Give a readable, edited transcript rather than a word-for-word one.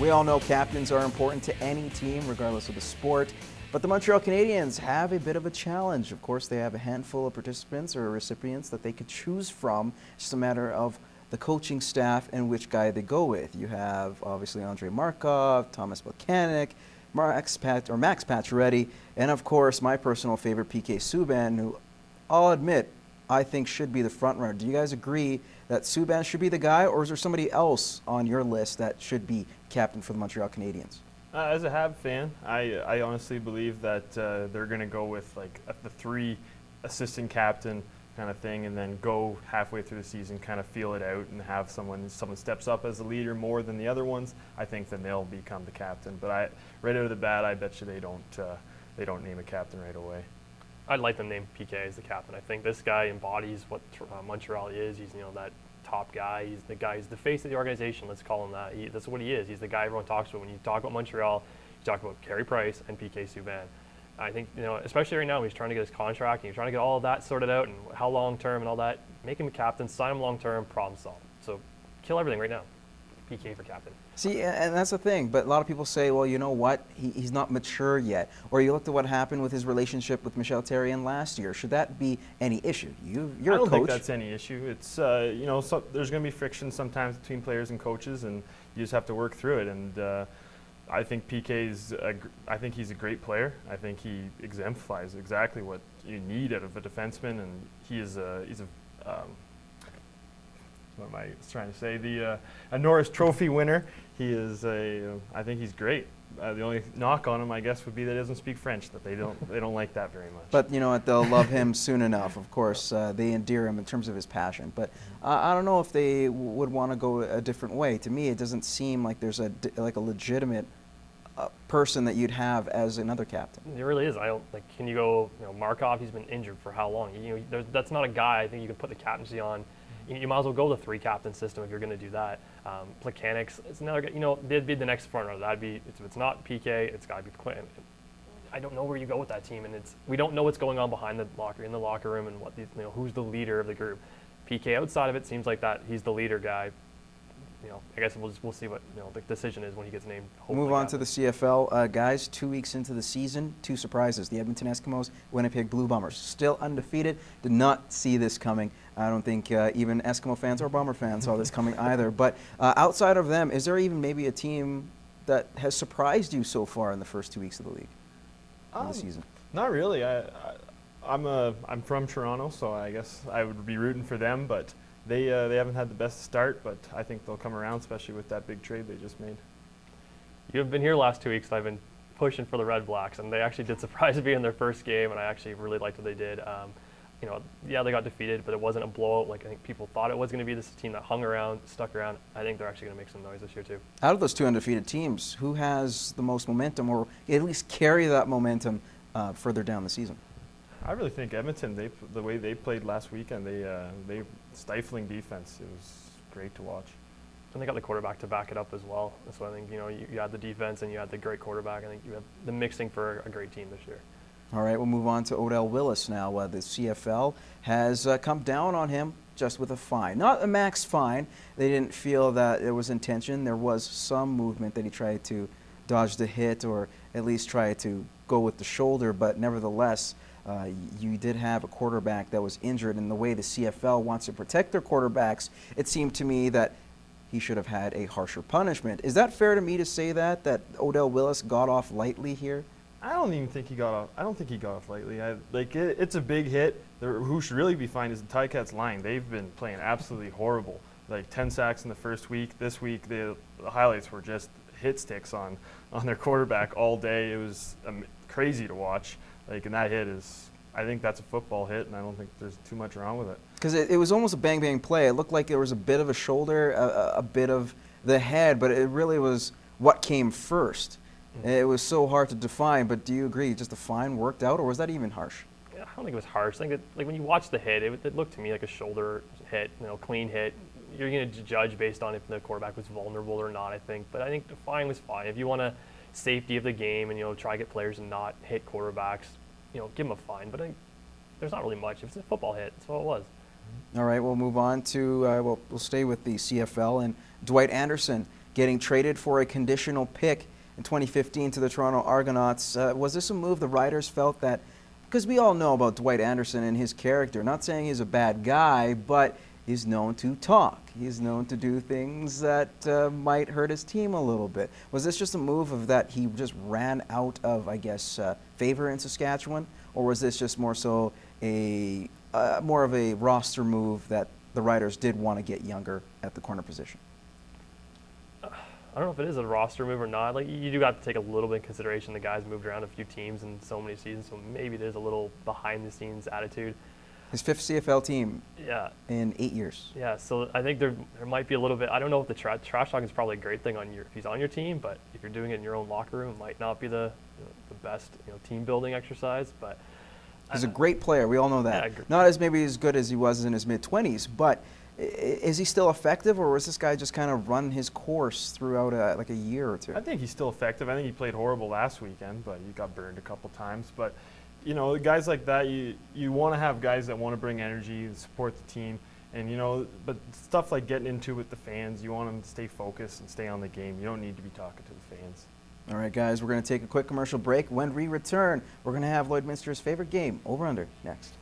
We all know captains are important to any team, regardless of the sport. But the Montreal Canadiens have a bit of a challenge. Of course, they have a handful of participants or recipients that they could choose from. It's just a matter of the coaching staff and which guy they go with. You have, obviously, Andrei Markov, Thomas Buchanan, Max Pacioretty, and, of course, my personal favorite, PK Subban, who I'll admit I think should be the front runner. Do you guys agree that Subban should be the guy, or is there somebody else on your list that should be captain for the Montreal Canadiens? As a HABS fan, I honestly believe that they're going to go with like the 3 assistant captain kind of thing, and then go halfway through the season, kind of feel it out, and have someone steps up as a leader more than the other ones. I think then they'll become the captain. But right out of the bat, I bet you they don't name a captain right away. I'd like them to name PK as the captain. I think this guy embodies what Montreal is. He's that top guy. He's the guy. He's the face of the organization. Let's call him that. That's what he is. He's the guy everyone talks about when you talk about Montreal. You talk about Carey Price and PK Subban. I think especially right now, he's trying to get his contract and he's trying to get all of that sorted out and how long term and all that. Make him a captain. Sign him long term. Problem solved. So kill everything right now. PK for captain. See, and that's the thing, but a lot of people say, well, you know what, he's not mature yet. Or you looked at what happened with his relationship with Michel Therrien last year. Should that be any issue? You're a coach. I don't think that's any issue. It's, so there's going to be friction sometimes between players and coaches, and you just have to work through it. And I think I think he's a great player. I think he exemplifies exactly what you need out of a defenseman, and he's a what am I trying to say? A Norris Trophy winner. He is I think he's great. The only knock on him, I guess, would be that he doesn't speak French. That they don't like that very much. But you know what? They'll love him soon enough. Of course, they endear him in terms of his passion. But I don't know if they would want to go a different way. To me, it doesn't seem like there's a legitimate person that you'd have as another captain. It really is. Can you go? Markov. He's been injured for how long? That's not a guy I think you can put the captaincy on. You might as well go the 3-captain system if you're going to do that. Plekanec's, it's another guy. They'd be the next front runner. If it's not PK, it's got to be Quinn. I don't know where you go with that team, and we don't know what's going on behind in the locker room, and who's the leader of the group. PK outside of it seems like that he's the leader guy. I guess we'll see what the decision is when he gets named. Move on to the CFL. Guys, 2 weeks into the season, 2 surprises. The Edmonton Eskimos, Winnipeg Blue Bombers. Still undefeated. Did not see this coming. I don't think even Eskimo fans or Bomber fans saw this coming either. But outside of them, is there even maybe a team that has surprised you so far in the first 2 weeks of the league, of the season? Not really. I'm from Toronto, so I guess I would be rooting for them, but they haven't had the best start, but I think they'll come around, especially with that big trade they just made. You have been here last 2 weeks, and I've been pushing for the Red Blacks, and they actually did surprise me in their first game, and I actually really liked what they did. Yeah, they got defeated, but it wasn't a blowout like I think people thought it was going to be. This team that hung around, stuck around. I think they're actually going to make some noise this year too. Out of those 2 undefeated teams, who has the most momentum, or at least carry that momentum further down the season? I really think Edmonton, the way they played last weekend, they stifling defense. It was great to watch. And they got the quarterback to back it up as well. That's why I think you had the defense and you had the great quarterback. I think you have the mixing for a great team this year. All right, we'll move on to Odell Willis now. The CFL has come down on him just with a fine. Not a max fine. They didn't feel that there was intention. There was some movement that he tried to dodge the hit or at least try to go with the shoulder, but nevertheless, you did have a quarterback that was injured, and the way the CFL wants to protect their quarterbacks, it seemed to me that he should have had a harsher punishment. Is that fair to me to say that Odell Willis got off lightly here? I don't even think he got off. I don't think he got off lightly. It's a big hit. Who should really be fined is the Ticats line. They've been playing absolutely horrible. 10 sacks in the first week. This week, the highlights were just hit sticks on their quarterback all day. It was crazy to watch. And that hit is, I think that's a football hit, and I don't think there's too much wrong with it. Because it was almost a bang-bang play. It looked like there was a bit of a shoulder, a bit of the head, but it really was what came first. It was so hard to define, but do you agree just the fine worked out, or was that even harsh? Yeah, I don't think it was harsh. I think that when you watch the hit, it looked to me like a shoulder hit, clean hit. You're going to judge based on if the quarterback was vulnerable or not, I think. But I think the fine was fine. If you want to safety of the game and try to get players and not hit quarterbacks, give them a fine. But I think there's not really much. If it's a football hit, that's what it was. All right, we'll move on to, we'll stay with the CFL and Dwight Anderson getting traded for a conditional pick in 2015 to the Toronto Argonauts. Was this a move the Riders felt that, because we all know about Dwight Anderson and his character, not saying he's a bad guy, but he's known to talk. He's known to do things that might hurt his team a little bit. Was this just a move of that he just ran out of, I guess, favor in Saskatchewan? Or was this just more so a more of a roster move that the Riders did want to get younger at the corner position? I don't know if it is a roster move or not. Like, you do have to take a little bit in consideration the guys moved around a few teams in so many seasons, so maybe there's a little behind-the-scenes attitude. His 5th CFL team Yeah. in 8 years. Yeah, so I think there might be a little bit. I don't know if the trash talk is probably a great thing if he's on your team, but if you're doing it in your own locker room, it might not be the best team building exercise. But he's a great player. We all know that. Yeah, not as maybe as good as he was in his mid-20s, but is he still effective, or was this guy just kind of run his course throughout like a year or two? I think he's still effective. I think he played horrible last weekend, but he got burned a couple times. But guys like that, you want to have guys that want to bring energy and support the team. And, but stuff like getting into it with the fans, you want them to stay focused and stay on the game. You don't need to be talking to the fans. All right, guys, we're going to take a quick commercial break. When we return, we're going to have Lloydminster's favorite game, Over Under, next.